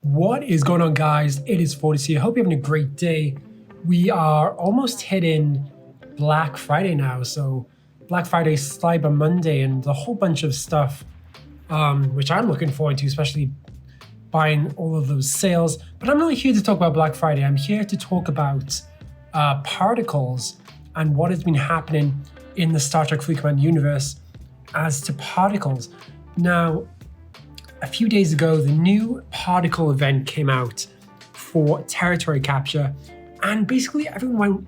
What is going on, guys? It is Fortis here. Hope you're having a great day. We are almost hitting Black Friday now. So Black Friday, Cyber Monday, and a whole bunch of stuff, which I'm looking forward to, especially buying all of those sales. But I'm not here to talk about Black Friday. I'm here to talk about particles and what has been happening in the Star Trek Fleet Command universe as to particles. Now, a few days ago, the new particle event came out for territory capture, and basically everyone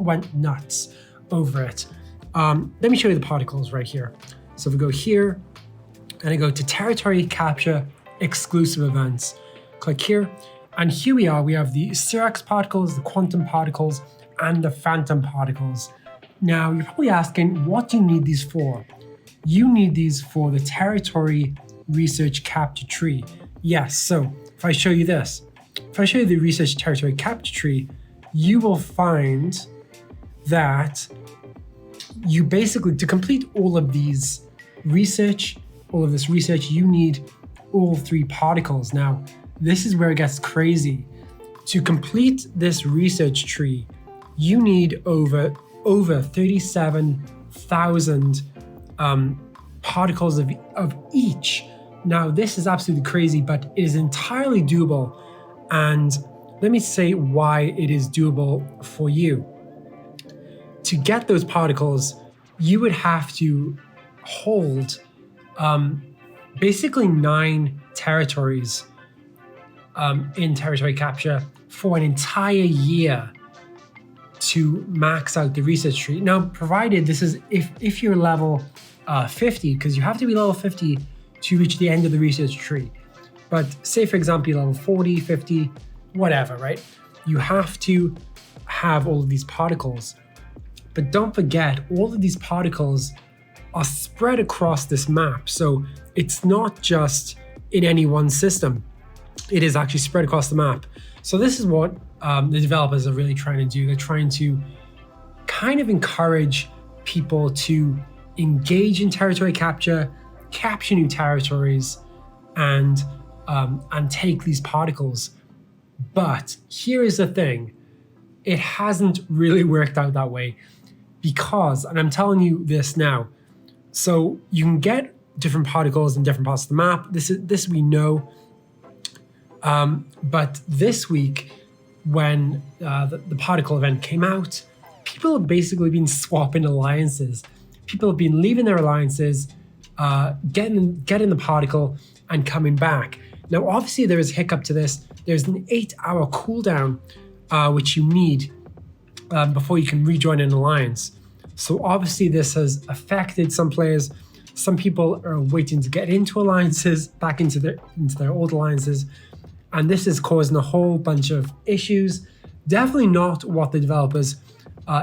went nuts over it. Let me show you the particles right here. So if we go here, and I go to territory capture exclusive events, click here, and here we are. We have the scarce particles, the quantum particles, and the phantom particles. Now, you're probably asking, what do you need these for? You need these for the territory research capture tree. Yes, so if I show you this, if I show you the research territory capture tree, you will find that you basically, to complete all of these research, all of this research, you need all three particles. Now, this is where it gets crazy. To complete this research tree, you need over 37,000 particles of each. Now, this is absolutely crazy, but it is entirely doable. And let me say why it is doable for you. To get those particles, you would have to hold basically 9 territories in territory capture for an entire year to max out the research tree. Now, provided this is if you're level 50, because you have to be level 50 to reach the end of the research tree. But say, for example, you're level 40, 50, whatever, right? You have to have all of these particles. But don't forget, all of these particles are spread across this map. So it's not just in any one system. It is actually spread across the map. So this is what the developers are really trying to do. They're trying to kind of encourage people to engage in territory capture new territories, and take these particles. But here is the thing, it hasn't really worked out that way because, and I'm telling you this now, so you can get different particles in different parts of the map. This we know, but this week when the particle event came out, people have basically been swapping alliances. People have been leaving their alliances, getting the particle and coming back. Now, obviously there is a hiccup to this. There's an 8-hour cooldown, which you need before you can rejoin an alliance. So obviously this has affected some players. Some people are waiting to get into alliances, back into their old alliances. And this is causing a whole bunch of issues. Definitely not what the developers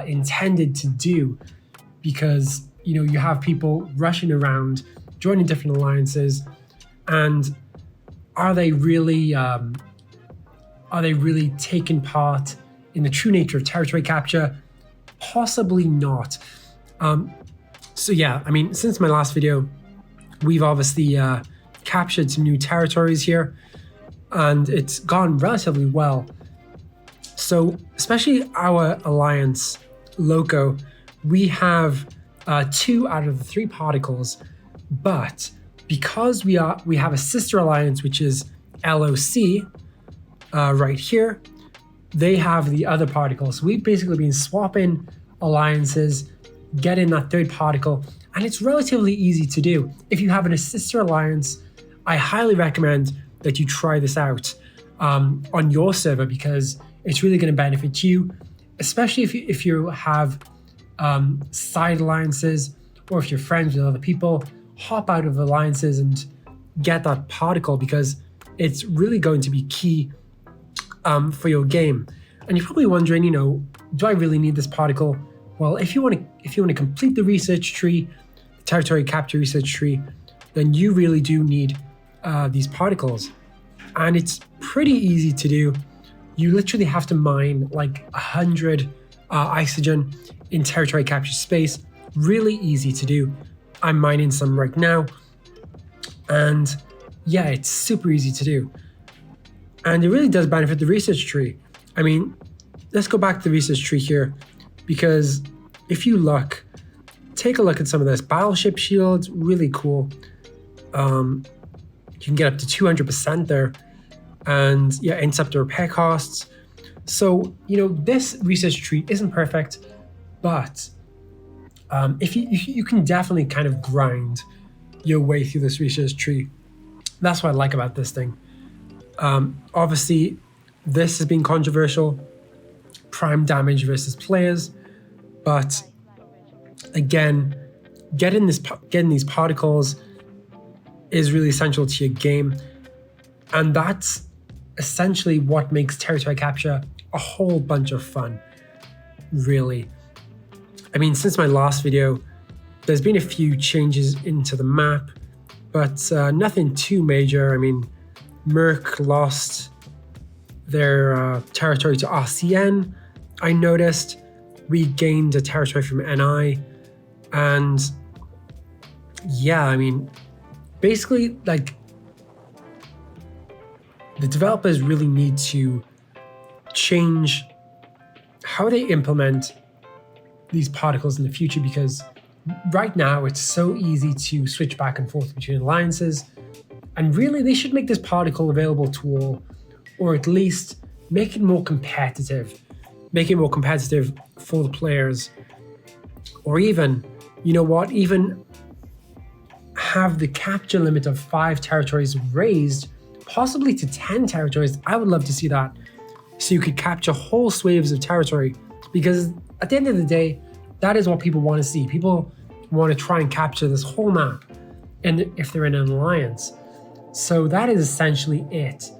intended to do, because you have people rushing around, joining different alliances, and are they really taking part in the true nature of territory capture? Possibly not. So yeah, I mean, since my last video, we've obviously captured some new territories here, and it's gone relatively well. So especially our alliance, Loco, we have 2 out of the 3 particles, but because we have a sister alliance, which is LOC, right here, they have the other particles. So we've basically been swapping alliances, getting that 3rd particle, and it's relatively easy to do. If you have a sister alliance, I highly recommend that you try this out on your server, because it's really going to benefit you, especially if you have side alliances, or if you're friends with other people. Hop out of alliances and get that particle, because it's really going to be key for your game. And you're probably wondering, do I really need this particle? Well, if you want to complete the research tree, the territory capture research tree, then you really do need these particles. And it's pretty easy to do. You literally have to mine like 100 oxygen in territory capture space. Really easy to do. I'm mining some right now, and yeah, it's super easy to do. And it really does benefit the research tree. I mean, let's go back to the research tree here, because if you look, take a look at some of this. Battleship shields, really cool. You can get up to 200% there. And yeah, interceptor repair costs. So, you know, this research tree isn't perfect, but if you can definitely kind of grind your way through this research tree. That's what I like about this thing. Obviously, this has been controversial, prime damage versus players, but again, getting these particles is really essential to your game, and that's essentially what makes territory capture a whole bunch of fun, really. I mean, since my last video, there's been a few changes into the map, but nothing too major. I mean, Merc lost their territory to RCN. I noticed we gained a territory from NI, and yeah, I mean, basically, like, the developers really need to change how they implement these particles in the future, because right now it's so easy to switch back and forth between alliances, and really they should make this particle available to all, or at least make it more competitive for the players, or even, you know what, even have the capture limit of 5 territories raised, possibly to 10 territories. I would love to see that, so you could capture whole swathes of territory, because at the end of the day, that is what people want to see. People want to try and capture this whole map, and if they're in an alliance. So that is essentially it.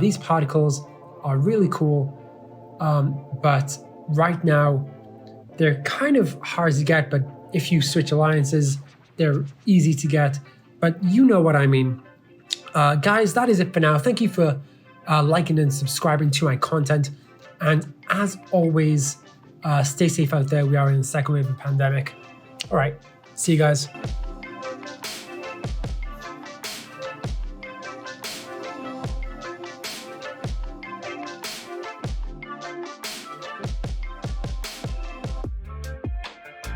These particles are really cool, but right now they're kind of hard to get, but if you switch alliances, they're easy to get, but you know what I mean. Guys, that is it for now. Thank you for liking and subscribing to my content, and as always, stay safe out there. We are in the second wave of the pandemic. All right, see you guys.